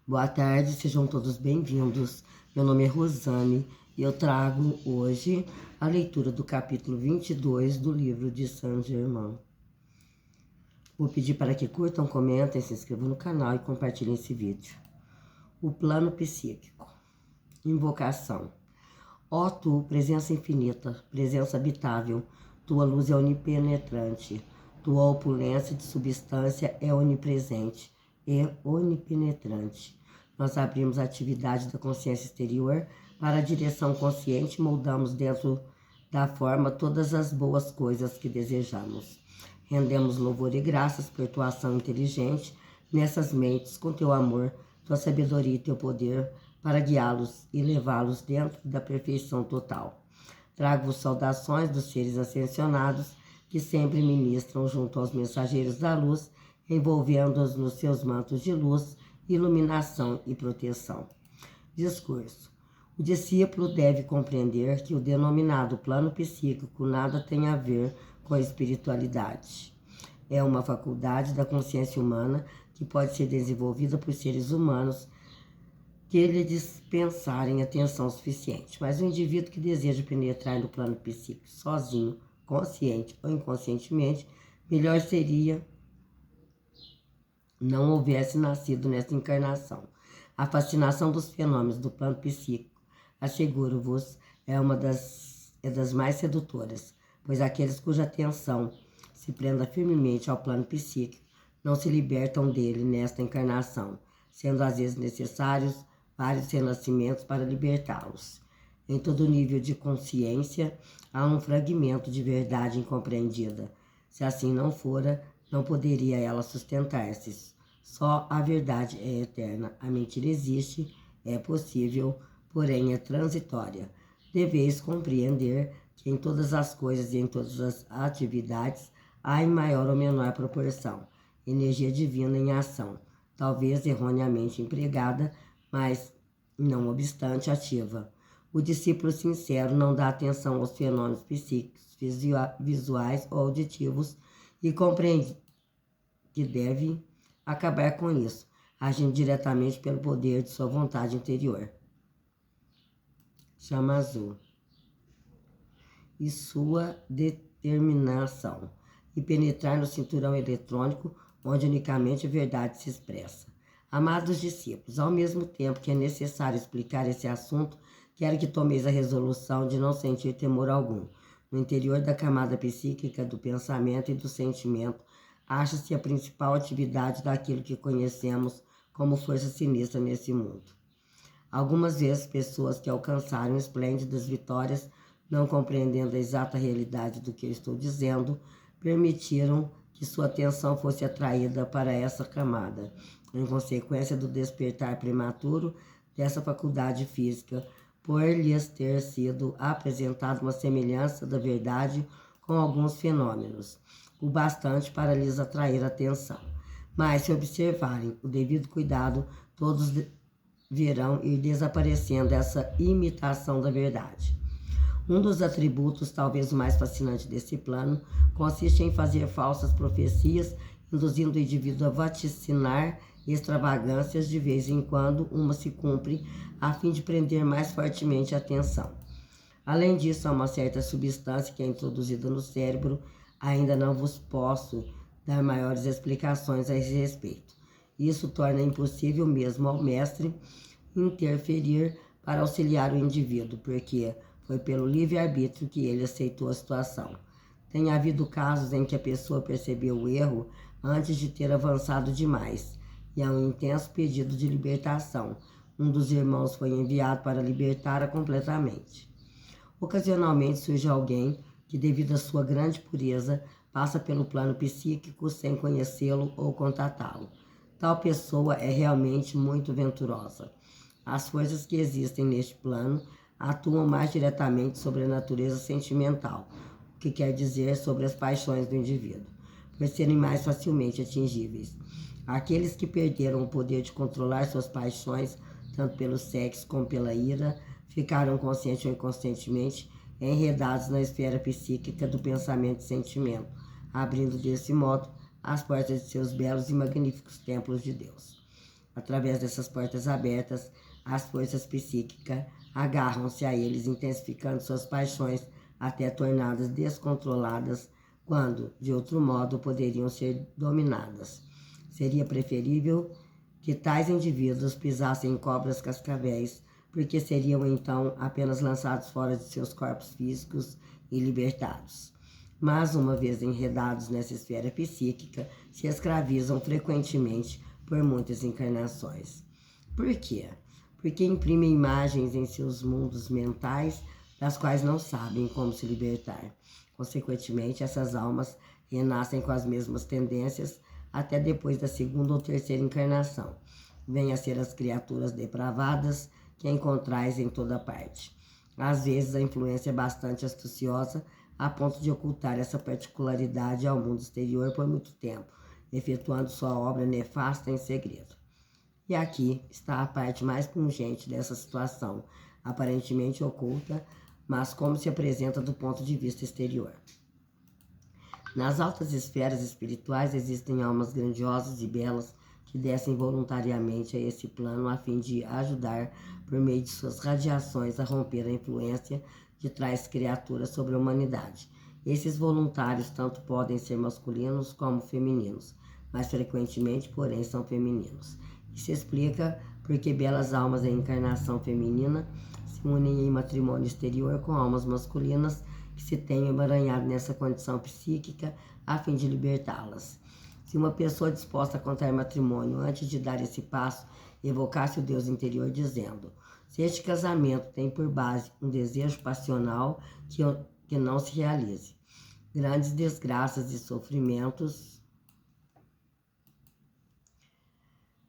Boa tarde, sejam todos bem-vindos. Meu nome é Rosane e eu trago hoje a leitura do capítulo 22 do livro de Saint-Germain. Vou pedir para que curtam, comentem, se inscrevam no canal e compartilhem esse vídeo. O plano psíquico. Invocação. Ó tu, presença infinita, presença habitável, tua luz é onipenetrante, tua opulência de substância é onipresente e onipenetrante. Nós abrimos a atividade da consciência exterior para a direção consciente e moldamos dentro da forma todas as boas coisas que desejamos. Rendemos louvor e graças por tua ação inteligente nessas mentes com teu amor, tua sabedoria e teu poder para guiá-los e levá-los dentro da perfeição total. Trago-vos saudações dos seres ascensionados que sempre ministram junto aos mensageiros da luz, envolvendo-os nos seus mantos de luz, iluminação e proteção. Discurso. O discípulo deve compreender que o denominado plano psíquico nada tem a ver com a espiritualidade. É uma faculdade da consciência humana que pode ser desenvolvida por seres humanos que lhe dispensarem atenção suficiente. Mas o indivíduo que deseja penetrar no plano psíquico sozinho, consciente ou inconscientemente, melhor seria não houvesse nascido nesta encarnação. A fascinação dos fenômenos do plano psíquico, asseguro-vos, é das mais sedutoras, pois aqueles cuja atenção se prenda firmemente ao plano psíquico não se libertam dele nesta encarnação, sendo às vezes necessários vários renascimentos para libertá-los. Em todo nível de consciência há um fragmento de verdade incompreendida. Se assim não fora, não poderia ela sustentar-se. Só a verdade é eterna, a mentira existe, é possível, porém é transitória. Deveis compreender que em todas as coisas e em todas as atividades há em maior ou menor proporção energia divina em ação, talvez erroneamente empregada, mas não obstante ativa. O discípulo sincero não dá atenção aos fenômenos psíquicos, visuais ou auditivos e compreende que deve acabar com isso, agindo diretamente pelo poder de sua vontade interior. Chama azul. E sua determinação. E penetrar no cinturão eletrônico, onde unicamente a verdade se expressa. Amados discípulos, ao mesmo tempo que é necessário explicar esse assunto, quero que tomeis a resolução de não sentir temor algum. No interior da camada psíquica do pensamento e do sentimento, acha-se a principal atividade daquilo que conhecemos como força sinistra nesse mundo. Algumas vezes, pessoas que alcançaram esplêndidas vitórias, não compreendendo a exata realidade do que eu estou dizendo, permitiram que sua atenção fosse atraída para essa camada, em consequência do despertar prematuro dessa faculdade física, por lhes ter sido apresentada uma semelhança da verdade com alguns fenômenos, o bastante para lhes atrair a atenção. Mas, se observarem o devido cuidado, todos verão ir desaparecendo essa imitação da verdade. Um dos atributos, talvez o mais fascinante desse plano, consiste em fazer falsas profecias, induzindo o indivíduo a vaticinar extravagâncias de vez em quando uma se cumpre, a fim de prender mais fortemente a atenção. Além disso, há uma certa substância que é introduzida no cérebro, ainda não vos posso dar maiores explicações a esse respeito. Isso torna impossível mesmo ao mestre interferir para auxiliar o indivíduo, porque foi pelo livre-arbítrio que ele aceitou a situação. Tem havido casos em que a pessoa percebeu o erro antes de ter avançado demais, e há um intenso pedido de libertação. Um dos irmãos foi enviado para libertá-la completamente. Ocasionalmente surge alguém que, devido à sua grande pureza, passa pelo plano psíquico sem conhecê-lo ou contatá-lo. Tal pessoa é realmente muito venturosa. As forças que existem neste plano atuam mais diretamente sobre a natureza sentimental, o que quer dizer sobre as paixões do indivíduo, por serem mais facilmente atingíveis. Aqueles que perderam o poder de controlar suas paixões, tanto pelo sexo como pela ira, ficaram consciente ou inconscientemente enredados na esfera psíquica do pensamento e sentimento, abrindo desse modo as portas de seus belos e magníficos templos de Deus. Através dessas portas abertas, as forças psíquicas agarram-se a eles, intensificando suas paixões até torná-las descontroladas, quando, de outro modo, poderiam ser dominadas. Seria preferível que tais indivíduos pisassem em cobras cascavéis, porque seriam então apenas lançados fora de seus corpos físicos e libertados. Mas, uma vez enredados nessa esfera psíquica, se escravizam frequentemente por muitas encarnações. Por quê? Porque imprimem imagens em seus mundos mentais, das quais não sabem como se libertar. Consequentemente, essas almas renascem com as mesmas tendências até depois da segunda ou terceira encarnação. Vêm a ser as criaturas depravadas que encontrais em toda parte. Às vezes, a influência é bastante astuciosa, a ponto de ocultar essa particularidade ao mundo exterior por muito tempo, efetuando sua obra nefasta em segredo. E aqui está a parte mais pungente dessa situação, aparentemente oculta, mas como se apresenta do ponto de vista exterior. Nas altas esferas espirituais existem almas grandiosas e belas que descem voluntariamente a esse plano a fim de ajudar, por meio de suas radiações, a romper a influência de tais criaturas sobre a humanidade. Esses voluntários tanto podem ser masculinos como femininos, mais frequentemente, porém, são femininos. Isso explica porque belas almas em encarnação feminina se unem em matrimônio exterior com almas masculinas que se tenham emaranhado nessa condição psíquica a fim de libertá-las. Se uma pessoa disposta a contrair matrimônio antes de dar esse passo evocasse o Deus interior dizendo: se este casamento tem por base um desejo passional que não se realize, grandes desgraças e sofrimentos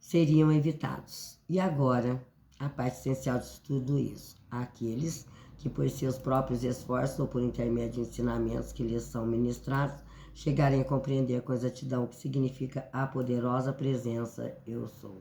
seriam evitados. E agora, a parte essencial de tudo isso: aqueles que por seus próprios esforços ou por intermédio de ensinamentos que lhes são ministrados, chegarem a compreender com exatidão o que significa a poderosa presença Eu Sou.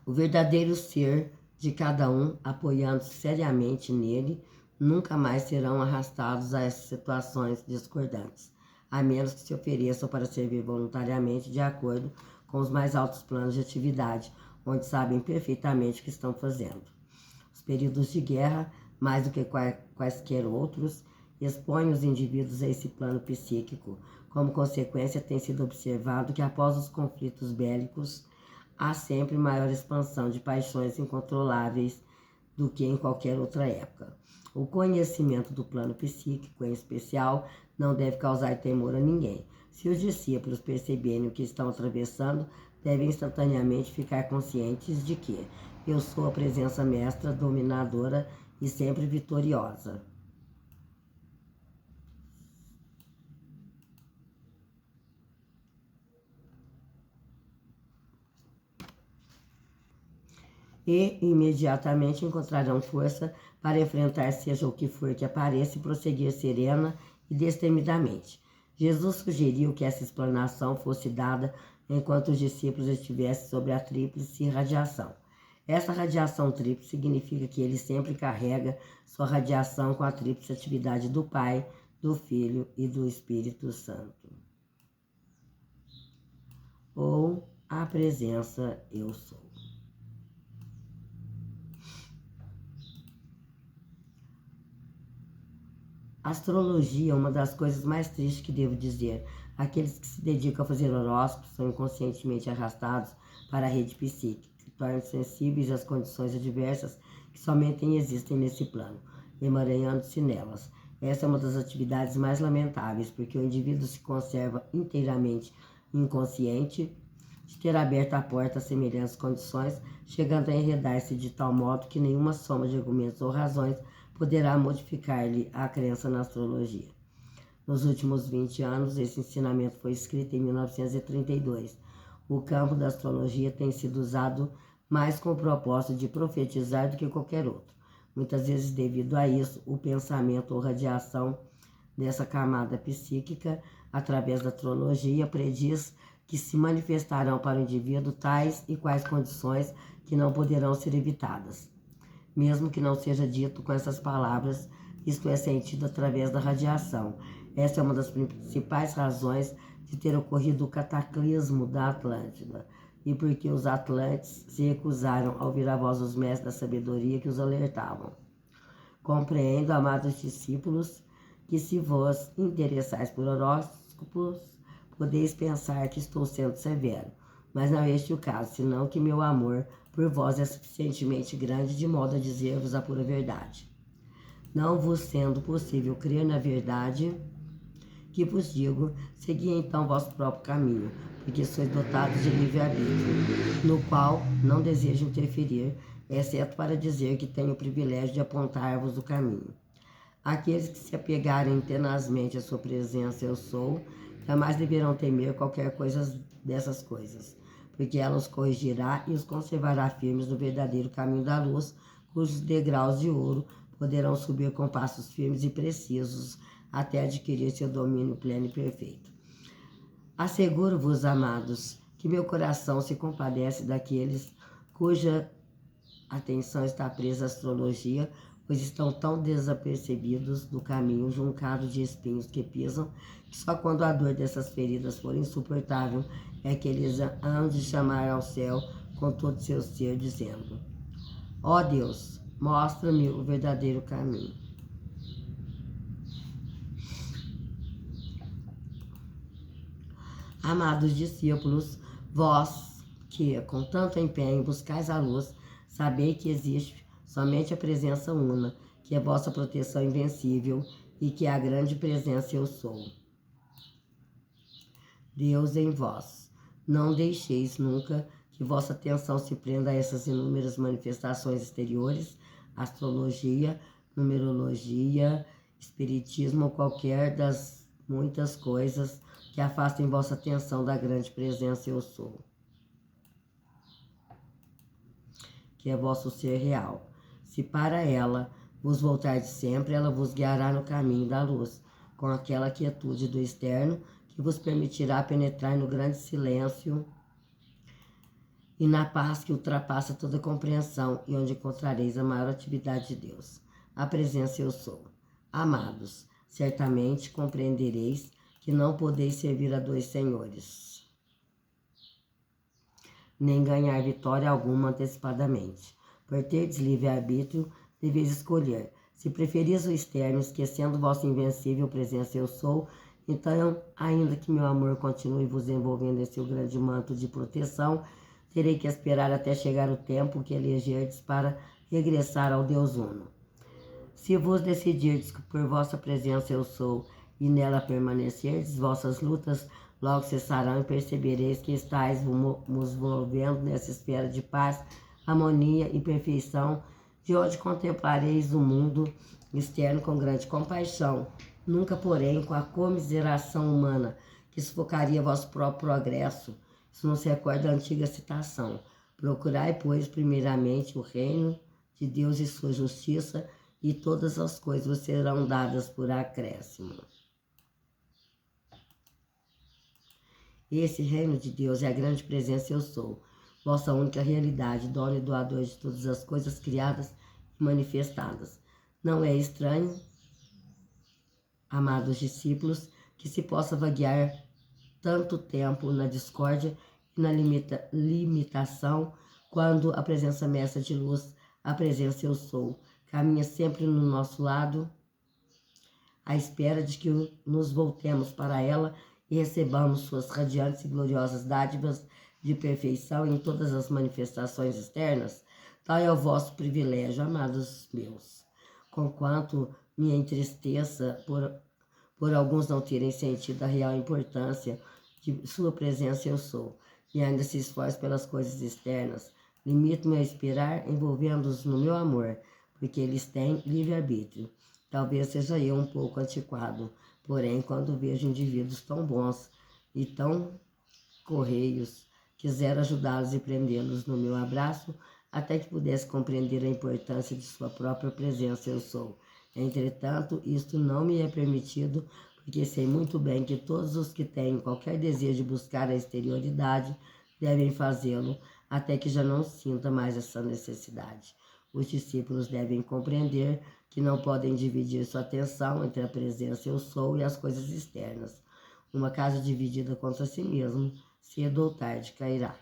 O verdadeiro ser de cada um, apoiando-se seriamente nele, nunca mais serão arrastados a essas situações discordantes, a menos que se ofereçam para servir voluntariamente de acordo com os mais altos planos de atividade, onde sabem perfeitamente o que estão fazendo. Os períodos de guerra, mais do que quaisquer outros, expõem os indivíduos a esse plano psíquico. Como consequência, tem sido observado que após os conflitos bélicos, há sempre maior expansão de paixões incontroláveis do que em qualquer outra época. O conhecimento do plano psíquico, em especial, não deve causar temor a ninguém. Se os discípulos perceberem o que estão atravessando, devem instantaneamente ficar conscientes de que eu sou a presença mestra, dominadora e sempre vitoriosa. E imediatamente encontrarão força para enfrentar seja o que for que apareça e prosseguir serena e destemidamente. Jesus sugeriu que essa explanação fosse dada enquanto os discípulos estivessem sob a tríplice radiação. Essa radiação tríplice significa que ele sempre carrega sua radiação com a tríplice atividade do Pai, do Filho e do Espírito Santo. Ou a presença Eu Sou. A astrologia é uma das coisas mais tristes que devo dizer. Aqueles que se dedicam a fazer horóscopos são inconscientemente arrastados para a rede psíquica, que tornam-se sensíveis às condições adversas que somente existem nesse plano, emaranhando-se nelas. Essa é uma das atividades mais lamentáveis, porque o indivíduo se conserva inteiramente inconsciente de ter aberto a porta a semelhantes condições, chegando a enredar-se de tal modo que nenhuma soma de argumentos ou razões poderá modificar-lhe a crença na astrologia. Nos últimos 20 anos, esse ensinamento foi escrito em 1932. O campo da astrologia tem sido usado mais com o propósito de profetizar do que qualquer outro. Muitas vezes, devido a isso, o pensamento ou radiação dessa camada psíquica, através da astrologia, prediz que se manifestarão para o indivíduo tais e quais condições que não poderão ser evitadas. Mesmo que não seja dito com essas palavras, isto é sentido através da radiação. Essa é uma das principais razões de ter ocorrido o cataclismo da Atlântida, e porque os atlantes se recusaram a ouvir a voz dos mestres da sabedoria que os alertavam. Compreendo, amados discípulos, que se vos interessais por horóscopos, podeis pensar que estou sendo severo, mas não é este o caso, senão que meu amor por vós é suficientemente grande de modo a dizer-vos a pura verdade. Não vos sendo possível crer na verdade que vos digo, segui então vosso próprio caminho, porque sois dotados de livre-arbítrio, no qual não desejo interferir, exceto para dizer que tenho o privilégio de apontar-vos o caminho. Aqueles que se apegarem tenazmente à sua presença, eu sou, jamais deverão temer qualquer coisa dessas coisas, porque ela os corrigirá e os conservará firmes no verdadeiro caminho da luz, cujos degraus de ouro poderão subir com passos firmes e precisos até adquirir seu domínio pleno e perfeito. Asseguro-vos, amados, que meu coração se compadece daqueles cuja atenção está presa à astrologia, pois estão tão desapercebidos do caminho juncado de espinhos que pisam, que só quando a dor dessas feridas for insuportável é que eles hão de chamar ao céu com todo seu ser, dizendo: ó Deus, mostra-me o verdadeiro caminho. Amados discípulos, vós que com tanto empenho buscais a luz, sabei que existe somente a presença una, que é vossa proteção invencível e que é a grande presença eu sou. Deus em vós. Não deixeis nunca que vossa atenção se prenda a essas inúmeras manifestações exteriores, astrologia, numerologia, espiritismo ou qualquer das muitas coisas que afastem vossa atenção da grande presença eu sou, que é vosso ser real. Se para ela vos voltardes sempre, ela vos guiará no caminho da luz, com aquela quietude do externo que vos permitirá penetrar no grande silêncio e na paz que ultrapassa toda compreensão e onde encontrareis a maior atividade de Deus, a presença eu sou. Amados, certamente compreendereis que não podeis servir a dois senhores, nem ganhar vitória alguma antecipadamente. Por terdes livre-arbítrio, deveis escolher. Se preferis o externo, esquecendo vossa invencível presença eu sou, então, ainda que meu amor continue vos envolvendo em seu grande manto de proteção, terei que esperar até chegar o tempo que elegerdes para regressar ao Deus Uno. Se vos decidirdes que por vossa presença eu sou, e nela permanecerdes, vossas lutas logo cessarão e percebereis que estáis vos movendo nessa esfera de paz, harmonia e perfeição, de onde contemplareis o mundo externo com grande compaixão, nunca, porém, com a comiseração humana, que sufocaria vosso próprio progresso. Isso não se recorda da antiga citação. Procurai, pois, primeiramente o reino de Deus e sua justiça, e todas as coisas vos serão dadas por acréscimo. Esse reino de Deus é a grande presença eu sou, vossa única realidade, dono e doador de todas as coisas criadas e manifestadas. Não é estranho, amados discípulos, que se possa vaguear tanto tempo na discórdia e na limitação, quando a presença mestra de luz, a presença eu sou, caminha sempre no nosso lado, à espera de que nos voltemos para ela e recebamos suas radiantes e gloriosas dádivas de perfeição em todas as manifestações externas. Tal é o vosso privilégio, amados meus. Conquanto me entristeça por alguns não terem sentido a real importância de sua presença eu sou, e ainda se esforçam pelas coisas externas, limito-me a esperar envolvendo-os no meu amor, porque eles têm livre-arbítrio. Talvez seja eu um pouco antiquado, porém, quando vejo indivíduos tão bons e tão correios, quisera ajudá-los e prendê-los no meu abraço, até que pudesse compreender a importância de sua própria presença eu sou. Entretanto, isto não me é permitido, porque sei muito bem que todos os que têm qualquer desejo de buscar a exterioridade devem fazê-lo, até que já não sinta mais essa necessidade. Os discípulos devem compreender que não podem dividir sua atenção entre a presença eu sou e as coisas externas. Uma casa dividida contra si mesmo, cedo ou tarde cairá.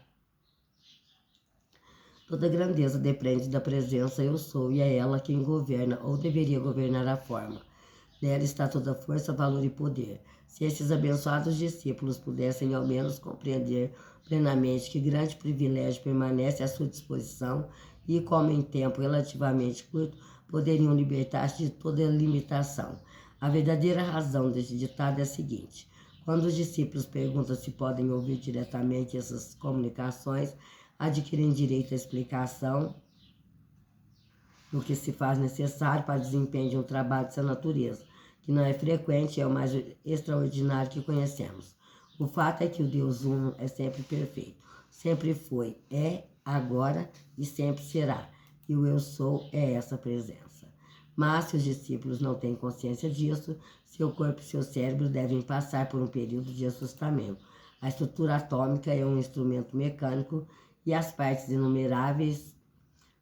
Toda grandeza depende da presença eu sou, e é ela quem governa ou deveria governar a forma. Nela está toda força, valor e poder. Se esses abençoados discípulos pudessem ao menos compreender plenamente que grande privilégio permanece à sua disposição e como em tempo relativamente curto poderiam libertar-se de toda limitação. A verdadeira razão deste ditado é a seguinte: quando os discípulos perguntam se podem ouvir diretamente essas comunicações, adquirem direito à explicação do que se faz necessário para o desempenho de um trabalho dessa natureza, que não é frequente e é o mais extraordinário que conhecemos. O fato é que o Deus Uno é sempre perfeito, sempre foi, é, agora e sempre será, e o eu sou é essa presença. Mas se os discípulos não têm consciência disso, seu corpo e seu cérebro devem passar por um período de assustamento. A estrutura atômica é um instrumento mecânico e as partes inumeráveis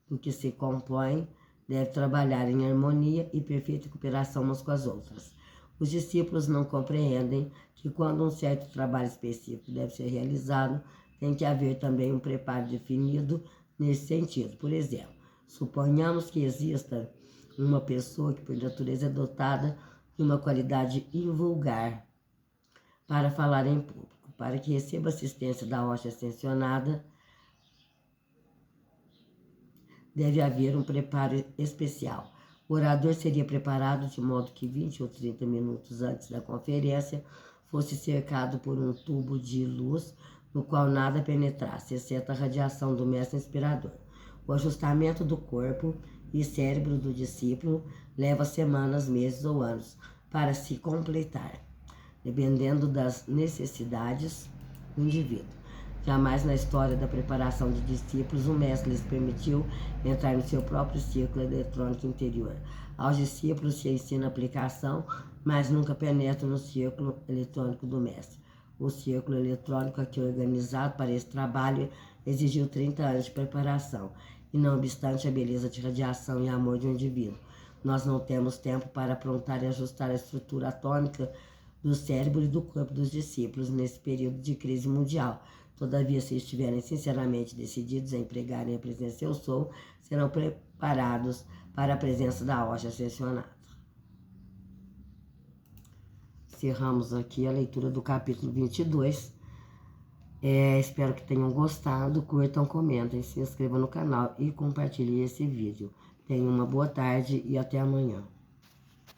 do que se compõem devem trabalhar em harmonia e perfeita cooperação umas com as outras. Os discípulos não compreendem que quando um certo trabalho específico deve ser realizado, tem que haver também um preparo definido nesse sentido. Por exemplo, suponhamos que exista uma pessoa que por natureza é dotada de uma qualidade invulgar para falar em público. Para que receba assistência da hóstia ascensionada, deve haver um preparo especial. O orador seria preparado de modo que 20 ou 30 minutos antes da conferência fosse cercado por um tubo de luz no qual nada penetrasse, exceto a radiação do mestre inspirador. O ajustamento do corpo e cérebro do discípulo leva semanas, meses ou anos para se completar, dependendo das necessidades do indivíduo. Jamais na história da preparação de discípulos o mestre lhes permitiu entrar no seu próprio círculo eletrônico interior. Aos discípulos se ensina a aplicação, mas nunca penetram no círculo eletrônico do mestre. O círculo eletrônico aqui organizado para esse trabalho exigiu 30 anos de preparação, e não obstante a beleza de radiação e amor de um indivíduo, nós não temos tempo para aprontar e ajustar a estrutura atômica do cérebro e do corpo dos discípulos nesse período de crise mundial. Todavia, se estiverem sinceramente decididos a empregarem a presença eu sou, serão preparados para a presença da hóstia ascensionada. Encerramos aqui a leitura do capítulo 22. Espero que tenham gostado, curtam, comentem, se inscrevam no canal e compartilhem esse vídeo. Tenham uma boa tarde e até amanhã.